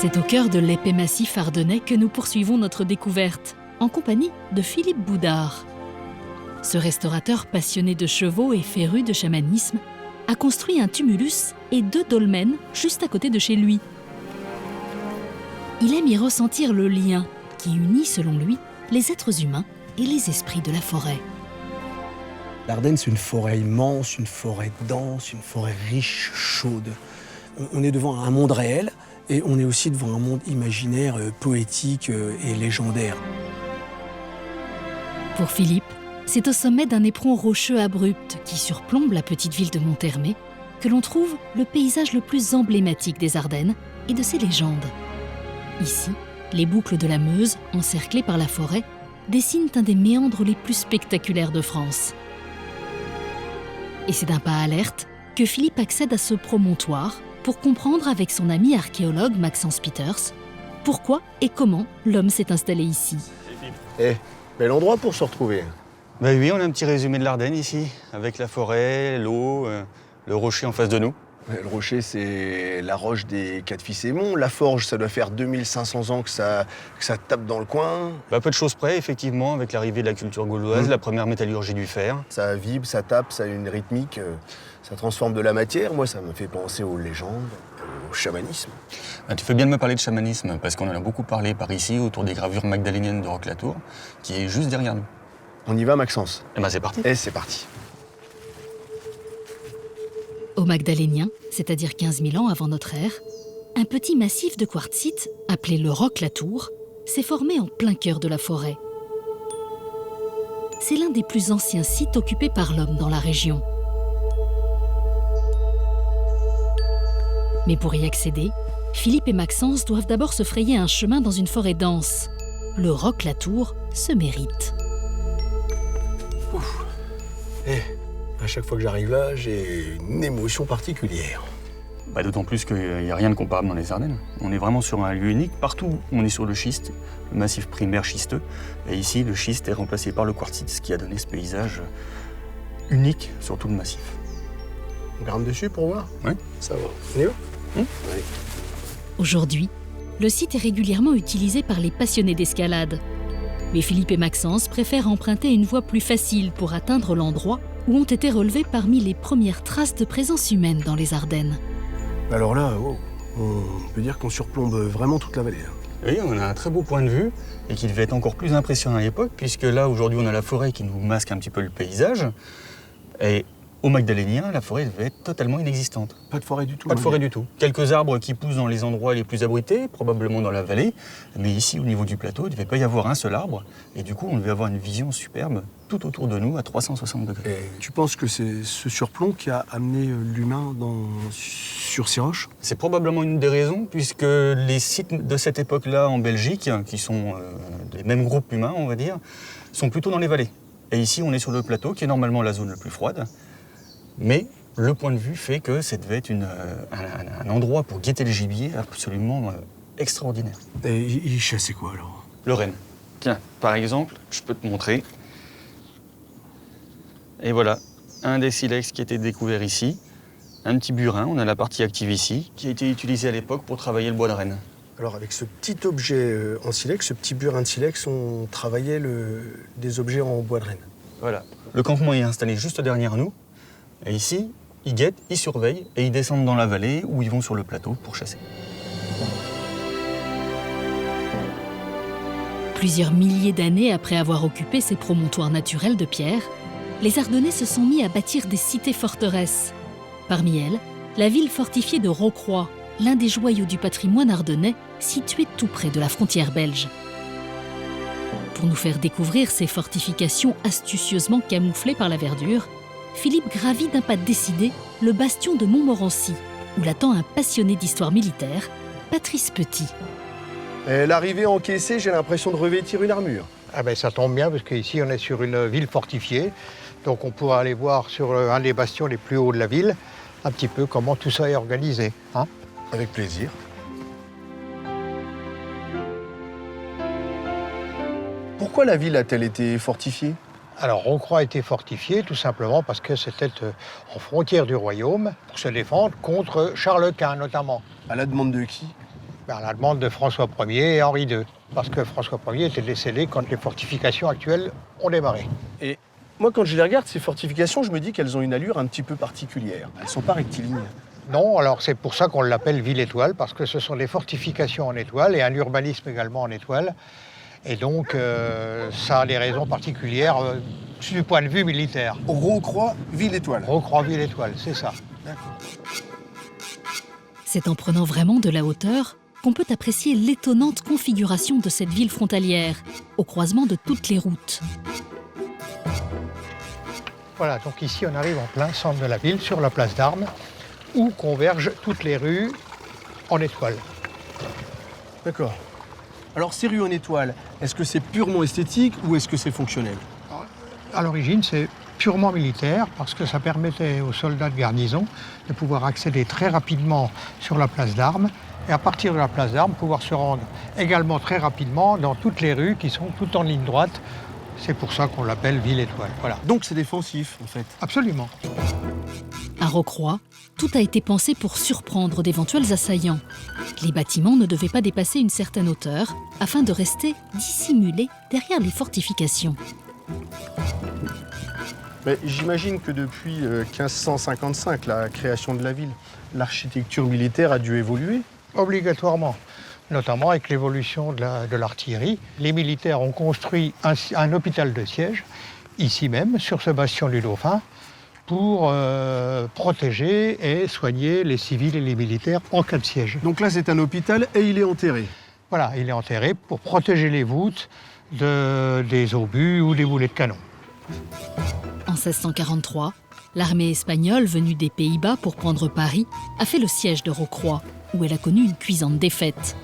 C'est au cœur de l'épais massif ardennais que nous poursuivons notre découverte, en compagnie de Philippe Boudard. Ce restaurateur passionné de chevaux et féru de chamanisme a construit un tumulus et 2 dolmens juste à côté de chez lui. Il aime y ressentir le lien qui unit, selon lui, les êtres humains et les esprits de la forêt. L'Ardenne, c'est une forêt immense, une forêt dense, une forêt riche, chaude. On est devant un monde réel et on est aussi devant un monde imaginaire, poétique et légendaire. Pour Philippe, c'est au sommet d'un éperon rocheux abrupt qui surplombe la petite ville de Monthermé que l'on trouve le paysage le plus emblématique des Ardennes et de ses légendes. Ici, les boucles de la Meuse, encerclées par la forêt, dessinent un des méandres les plus spectaculaires de France. Et c'est d'un pas alerte que Philippe accède à ce promontoire pour comprendre avec son ami archéologue Maxence Peters pourquoi et comment l'homme s'est installé ici. Bel endroit pour se retrouver. Ben oui, on a un petit résumé de l'Ardenne ici, avec la forêt, l'eau, le rocher en face de nous. Le rocher, c'est la roche des Quatre Fils Aymon. La forge, ça doit faire 2500 ans que ça tape dans le coin. Bah, peu de choses près, effectivement, avec l'arrivée de la culture gauloise, la première métallurgie du fer. Ça vibre, ça tape, ça a une rythmique, ça transforme de la matière. Moi, ça me fait penser aux légendes, au chamanisme. Bah, tu fais bien de me parler de chamanisme, parce qu'on en a beaucoup parlé par ici, autour des gravures magdaléniennes de Roque-Latour, qui est juste derrière nous. On y va, Maxence? Eh ben c'est parti. Et c'est parti. Au Magdalénien, c'est-à-dire 15 000 ans avant notre ère, un petit massif de quartzite, appelé le Roque-Latour, s'est formé en plein cœur de la forêt. C'est l'un des plus anciens sites occupés par l'homme dans la région. Mais pour y accéder, Philippe et Maxence doivent d'abord se frayer un chemin dans une forêt dense. Le Roque-Latour se mérite. À chaque fois que j'arrive là, j'ai une émotion particulière. Bah, d'autant plus qu'il n'y a rien de comparable dans les Ardennes. On est vraiment sur un lieu unique. Partout, on est sur le schiste, le massif primaire schisteux. Et ici, le schiste est remplacé par le quartzite, ce qui a donné ce paysage unique sur tout le massif. On grimpe dessus pour voir? Oui. Ça va. On y va? Allez. Aujourd'hui, le site est régulièrement utilisé par les passionnés d'escalade. Mais Philippe et Maxence préfèrent emprunter une voie plus facile pour atteindre l'endroit où ont été relevées parmi les premières traces de présence humaine dans les Ardennes. Alors là, on peut dire qu'on surplombe vraiment toute la vallée. Oui, on a un très beau point de vue et qui devait être encore plus impressionnant à l'époque, puisque là, aujourd'hui, on a la forêt qui nous masque un petit peu le paysage. Et au Magdalénien, la forêt devait être totalement inexistante. Pas de forêt du tout. Pas de forêt du tout. Quelques arbres qui poussent dans les endroits les plus abrités, probablement dans la vallée. Mais ici, au niveau du plateau, il ne devait pas y avoir un seul arbre. Et du coup, on devait avoir une vision superbe tout autour de nous à 360 degrés. Et tu penses que c'est ce surplomb qui a amené l'humain sur ces roches? C'est probablement une des raisons, puisque les sites de cette époque-là en Belgique, qui sont les mêmes groupes humains, on va dire, sont plutôt dans les vallées. Et ici, on est sur le plateau, qui est normalement la zone la plus froide. Mais le point de vue fait que ça devait être un endroit pour guetter le gibier absolument extraordinaire. Et il chassait quoi alors? Le renne. Tiens, par exemple, je peux te montrer. Et voilà, un des silex qui a été découvert ici. Un petit burin, on a la partie active ici, qui a été utilisé à l'époque pour travailler le bois de renne. Alors avec ce petit objet en silex, ce petit burin de silex, on travaillait des objets en bois de renne. Voilà. Le campement est installé juste derrière nous. Et ici, ils guettent, ils surveillent et ils descendent dans la vallée ou ils vont sur le plateau pour chasser. Plusieurs milliers d'années après avoir occupé ces promontoires naturels de pierre, les Ardennais se sont mis à bâtir des cités-forteresses. Parmi elles, la ville fortifiée de Rocroi, l'un des joyaux du patrimoine ardennais, situé tout près de la frontière belge. Pour nous faire découvrir ces fortifications astucieusement camouflées par la verdure, Philippe gravit d'un pas décidé le bastion de Montmorency, où l'attend un passionné d'histoire militaire, Patrice Petit. L'arrivée encaissée, j'ai l'impression de revêtir une armure. Ah ben ça tombe bien parce qu'ici on est sur une ville fortifiée, donc on pourra aller voir sur un des bastions les plus hauts de la ville un petit peu comment tout ça est organisé. Hein? Avec plaisir. Pourquoi la ville a-t-elle été fortifiée? Alors Rocroi a été fortifiée tout simplement parce que c'était en frontière du royaume pour se défendre contre Charles Quint notamment. À la demande de qui? À la demande de François Ier et Henri II, parce que François Ier était décédé quand les fortifications actuelles ont démarré. Et moi, quand je les regarde, ces fortifications, je me dis qu'elles ont une allure un petit peu particulière. Elles sont pas rectilignes. Non, alors c'est pour ça qu'on l'appelle ville-étoile, parce que ce sont des fortifications en étoile et un urbanisme également en étoile. Et donc, ça a des raisons particulières du point de vue militaire. Rocroi, ville-étoile. Rocroi, ville-étoile, c'est ça. C'est en prenant vraiment de la hauteur qu'on peut apprécier l'étonnante configuration de cette ville frontalière, au croisement de toutes les routes. Voilà, donc ici on arrive en plein centre de la ville, sur la place d'Armes, où convergent toutes les rues en étoile. D'accord. Alors, ces rues en étoile, est-ce que c'est purement esthétique ou est-ce que c'est fonctionnel? À l'origine, c'est purement militaire, parce que ça permettait aux soldats de garnison de pouvoir accéder très rapidement sur la place d'Armes, et à partir de la place d'Armes, pouvoir se rendre également très rapidement dans toutes les rues qui sont toutes en ligne droite. C'est pour ça qu'on l'appelle ville-étoile. Voilà. Donc, c'est défensif, en fait. Absolument. À Rocroi, tout a été pensé pour surprendre d'éventuels assaillants. Les bâtiments ne devaient pas dépasser une certaine hauteur afin de rester dissimulés derrière les fortifications. Mais j'imagine que depuis 1555, la création de la ville, l'architecture militaire a dû évoluer. Obligatoirement, notamment avec l'évolution de l'artillerie. Les militaires ont construit un hôpital de siège, ici même, sur ce bastion du Dauphin, pour protéger et soigner les civils et les militaires en cas de siège. Donc là, c'est un hôpital et il est enterré. Voilà, il est enterré pour protéger les voûtes des obus ou des boulets de canon. En 1643, l'armée espagnole venue des Pays-Bas pour prendre Paris a fait le siège de Rocroi, où elle a connu une cuisante défaite.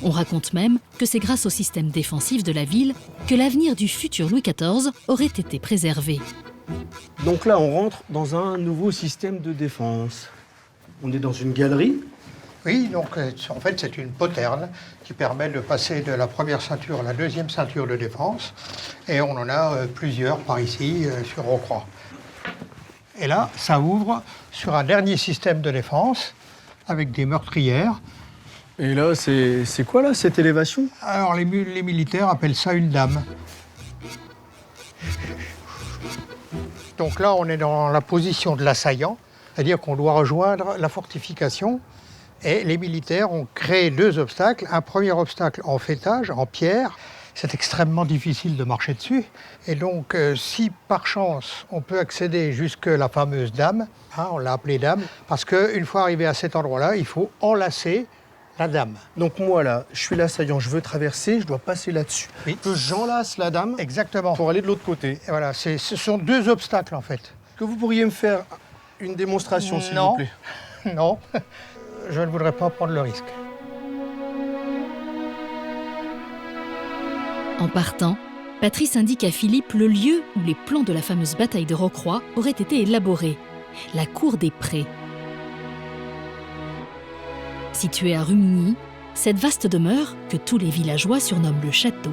On raconte même que c'est grâce au système défensif de la ville que l'avenir du futur Louis XIV aurait été préservé. Donc là, on rentre dans un nouveau système de défense. On est dans une galerie. Oui, donc en fait c'est une poterne qui permet de passer de la première ceinture à la deuxième ceinture de défense. Et on en a plusieurs par ici sur Rocroi. Et là, ça ouvre sur un dernier système de défense avec des meurtrières. Et là, c'est quoi là, cette élévation? Alors les militaires appellent ça une dame. Donc là, on est dans la position de l'assaillant, c'est-à-dire qu'on doit rejoindre la fortification. Et les militaires ont créé deux obstacles. Un premier obstacle en faîtage, en pierre. C'est extrêmement difficile de marcher dessus. Et donc, si par chance, on peut accéder jusque la fameuse dame, on l'a appelée dame, parce qu'une fois arrivé à cet endroit-là, il faut enlacer la dame. Donc moi là, je suis l'assaillant, je veux traverser, je dois passer là-dessus. Oui. Que j'enlace la dame Exactement. pour aller de l'autre côté. Et voilà, ce sont deux obstacles en fait. Que vous pourriez me faire une démonstration, s'il Non. vous plaît? Non, je ne voudrais pas prendre le risque. En partant, Patrice indique à Philippe le lieu où les plans de la fameuse bataille de Rocroi auraient été élaborés, la cour des Prés. Située à Rumigny, cette vaste demeure, que tous les villageois surnomment le château,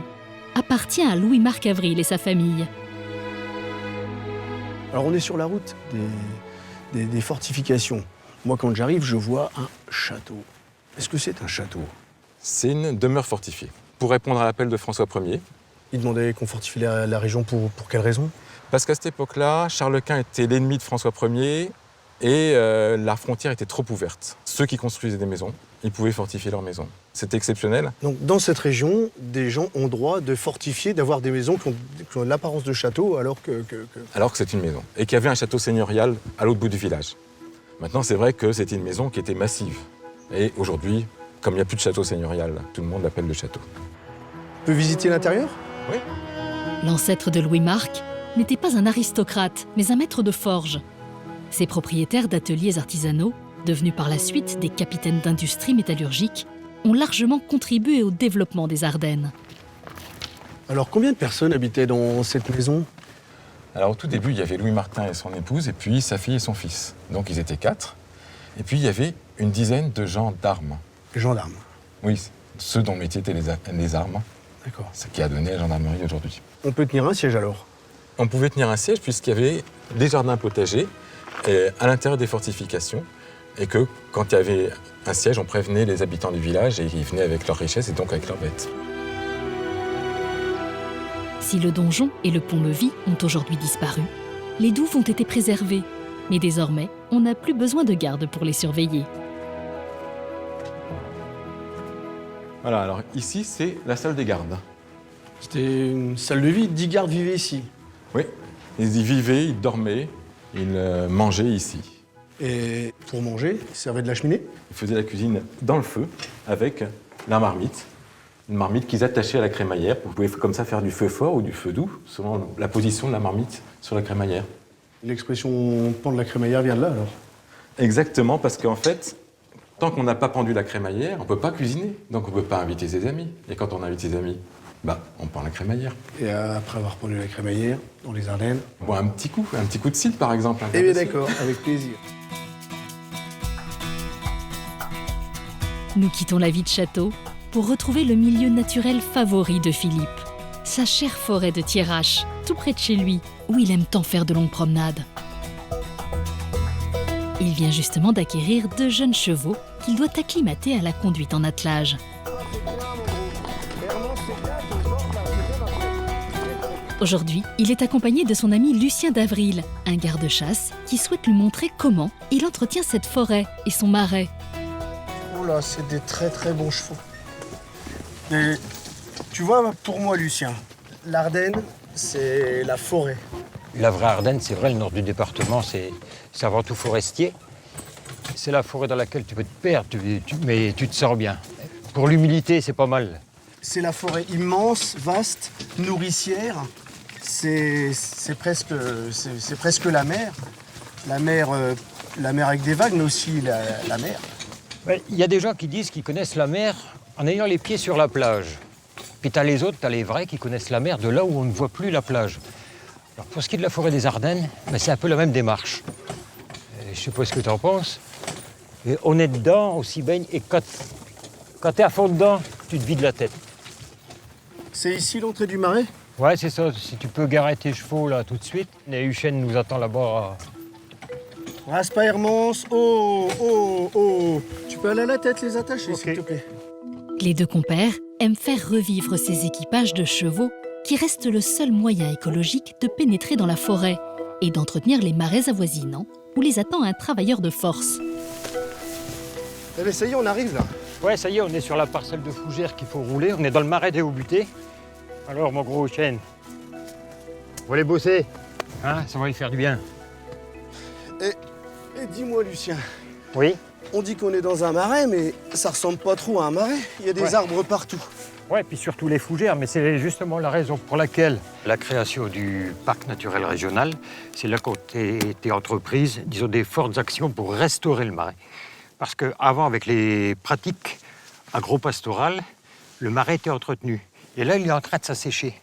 appartient à Louis-Marc Avril et sa famille. Alors on est sur la route des fortifications. Moi, quand j'arrive, je vois un château. Est-ce que c'est un château? C'est une demeure fortifiée. Pour répondre à l'appel de François Ier, Il demandait qu'on fortifie la région pour quelle raison? parce qu'à cette époque-là, Charles Quint était l'ennemi de François Ier et la frontière était trop ouverte. Ceux qui construisaient des maisons, ils pouvaient fortifier leurs maisons. C'était exceptionnel. Donc dans cette région, des gens ont droit de fortifier, d'avoir des maisons qui ont l'apparence de château, alors que... Alors que c'est une maison. Et qu'il y avait un château seigneurial à l'autre bout du village. Maintenant, c'est vrai que c'était une maison qui était massive. Et aujourd'hui, comme il n'y a plus de château seigneurial, tout le monde l'appelle le château. On peut visiter l'intérieur? Oui. L'ancêtre de Louis-Marc n'était pas un aristocrate, mais un maître de forge. Ses propriétaires d'ateliers artisanaux, devenus par la suite des capitaines d'industrie métallurgique, ont largement contribué au développement des Ardennes. Alors combien de personnes habitaient dans cette maison? Alors au tout début, il y avait Louis Martin et son épouse, et puis sa fille et son fils. Donc ils étaient 4. Et puis il y avait une dizaine de gens d'armes. Les gendarmes. Oui, ceux dont le métier était les armes. D'accord. Ce qui a donné la gendarmerie aujourd'hui. On peut tenir un siège alors? On pouvait tenir un siège puisqu'il y avait des jardins potagers à l'intérieur des fortifications Et que quand il y avait un siège, on prévenait les habitants du village et ils venaient avec leurs richesses et donc avec leurs bêtes. Si le donjon et le pont-levis ont aujourd'hui disparu, les douves ont été préservées. Mais désormais, on n'a plus besoin de garde pour les surveiller. Voilà, alors ici, c'est la salle des gardes. C'était une salle de vie, 10 gardes vivaient ici. Oui, ils y vivaient, ils dormaient, ils mangeaient ici. Et pour manger, ils servaient de la cheminée. Ils faisaient la cuisine dans le feu avec la marmite. Une marmite qu'ils attachaient à la crémaillère. Vous pouvez comme ça faire du feu fort ou du feu doux, selon la position de la marmite sur la crémaillère. L'expression « pendre la crémaillère » vient de là, alors? Exactement, parce qu'en fait, tant qu'on n'a pas pendu la crémaillère, on ne peut pas cuisiner. Donc on ne peut pas inviter ses amis. Et quand on invite ses amis, on pend la crémaillère. Et après avoir pendu la crémaillère, dans les Ardennes... Bon, un petit coup de cidre par exemple. Eh bien d'accord, avec plaisir. Nous quittons la vie de château pour retrouver le milieu naturel favori de Philippe, sa chère forêt de Thiérache, tout près de chez lui, où il aime tant faire de longues promenades. Il vient justement d'acquérir 2 jeunes chevaux qu'il doit acclimater à la conduite en attelage. Aujourd'hui, il est accompagné de son ami Lucien d'Avril, un garde-chasse qui souhaite lui montrer comment il entretient cette forêt et son marais. Oh là, c'est des très très bons chevaux. Et tu vois, pour moi, Lucien, l'Ardenne, c'est la forêt. La vraie Ardenne, c'est vrai, le nord du département, c'est avant tout forestier. C'est la forêt dans laquelle tu peux te perdre, mais tu te sens bien. Pour l'humilité, c'est pas mal. C'est la forêt immense, vaste, nourricière. C'est presque la mer. La mer avec des vagues, mais aussi la mer. Il y a des gens qui disent qu'ils connaissent la mer en ayant les pieds sur la plage. Puis t'as les autres, t'as les vrais qui connaissent la mer de là où on ne voit plus la plage. Alors pour ce qui est de la forêt des Ardennes, c'est un peu la même démarche. Je sais pas ce que tu en penses. Et on est dedans, on s'y baigne, et quand tu es à fond dedans, tu te vides la tête. C'est ici l'entrée du marais? Ouais, c'est ça. Si tu peux garer tes chevaux là tout de suite. Les Huchènes nous attend là-bas. Raspa Hermance, oh. Tu peux aller à la tête les attacher, s'il te plaît. Les 2 compères aiment faire revivre ces équipages de chevaux qui restent le seul moyen écologique de pénétrer dans la forêt et d'entretenir les marais avoisinants où les attend un travailleur de force. Eh bien, ça y est, on arrive là. Ouais, ça y est, on est sur la parcelle de fougères qu'il faut rouler. On est dans le marais des Hauts-Butés. Alors, mon gros chêne, on va aller bosser. Hein, ça va lui faire du bien. Et dis-moi, Lucien, Oui. on dit qu'on est dans un marais, mais ça ressemble pas trop à un marais. Il y a des arbres partout. Ouais, puis surtout les fougères, mais c'est justement la raison pour laquelle la création du parc naturel régional, c'est là qu'ont été entreprises, disons, des fortes actions pour restaurer le marais. Parce qu'avant, avec les pratiques agro-pastorales, le marais était entretenu. Et là, il est en train de s'assécher.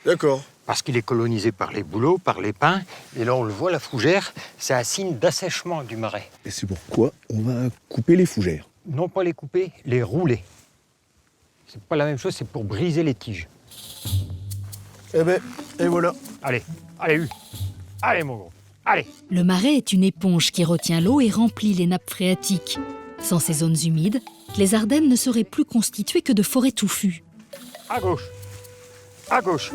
D'accord. Parce qu'il est colonisé par les bouleaux, par les pins. Et là, on le voit, la fougère, c'est un signe d'assèchement du marais. Et c'est pourquoi on va couper les fougères. Non pas les couper, les rouler. C'est pas la même chose, c'est pour briser les tiges. Eh ben, et voilà. Allez, Hugues. Allez, mon gros. Allez. Le marais est une éponge qui retient l'eau et remplit les nappes phréatiques. Sans ces zones humides, les Ardennes ne seraient plus constituées que de forêts touffues. À gauche. À gauche.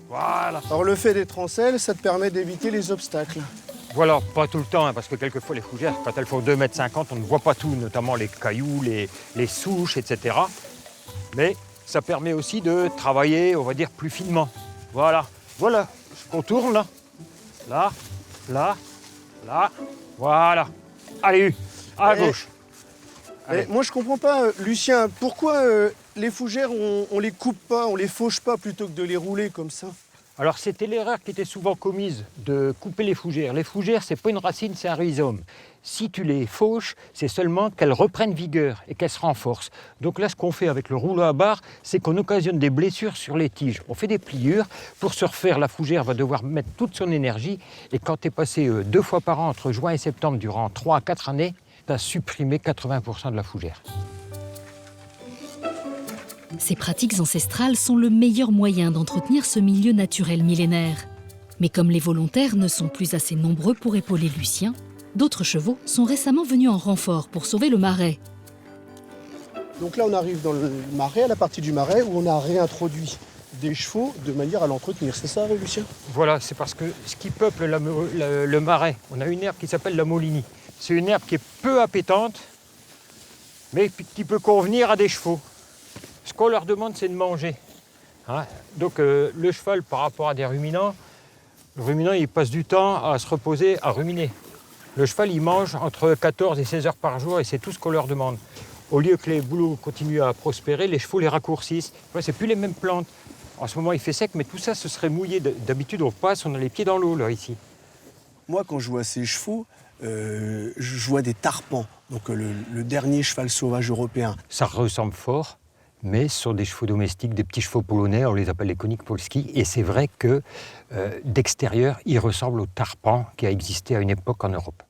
Voilà. Alors le fait d'être en selle, ça te permet d'éviter les obstacles. Voilà, pas tout le temps, hein, parce que quelquefois les fougères, quand elles font 2,50 m, on ne voit pas tout, notamment les cailloux, les souches, etc. Mais ça permet aussi de travailler, on va dire, plus finement. Voilà, voilà, je contourne là. Là, là, là, voilà. Allez, à gauche. Allez. Moi je comprends pas, Lucien, pourquoi les fougères, on les coupe pas, on les fauche pas plutôt que de les rouler comme ça? Alors c'était l'erreur qui était souvent commise, de couper les fougères. Les fougères, c'est pas une racine, c'est un rhizome. Si tu les fauches, c'est seulement qu'elles reprennent vigueur et qu'elles se renforcent. Donc là, ce qu'on fait avec le rouleau à barre, c'est qu'on occasionne des blessures sur les tiges. On fait des pliures. Pour se refaire, la fougère va devoir mettre toute son énergie. Et quand tu es passé 2 fois par an entre juin et septembre durant 3 à 4 années, tu as supprimé 80% de la fougère. Ces pratiques ancestrales sont le meilleur moyen d'entretenir ce milieu naturel millénaire. Mais comme les volontaires ne sont plus assez nombreux pour épauler Lucien, D'autres chevaux sont récemment venus en renfort pour sauver le marais. Donc là, on arrive dans le marais, à la partie du marais où on a réintroduit des chevaux de manière à l'entretenir. C'est ça, Lucien? Voilà, c'est parce que ce qui peuple le marais, on a une herbe qui s'appelle la molinie. C'est une herbe qui est peu appétante, mais qui peut convenir à des chevaux. Ce qu'on leur demande, c'est de manger. Hein? Donc le cheval, par rapport à des ruminants, le ruminant, il passe du temps à se reposer, à ruminer. Le cheval, il mange entre 14 et 16 heures par jour et c'est tout ce qu'on leur demande. Au lieu que les bouleaux continuent à prospérer, les chevaux les raccourcissent. C'est plus les mêmes plantes. En ce moment, il fait sec, mais tout ça, ce serait mouillé. D'habitude, on passe, on a les pieds dans l'eau, là, ici. Moi, quand je vois ces chevaux, je vois des tarpans, donc le dernier cheval sauvage européen. Ça ressemble fort, mais ce sont des chevaux domestiques, des petits chevaux polonais, on les appelle les Konik Polski. Et c'est vrai que d'extérieur, ils ressemblent au tarpan qui a existé à une époque en Europe.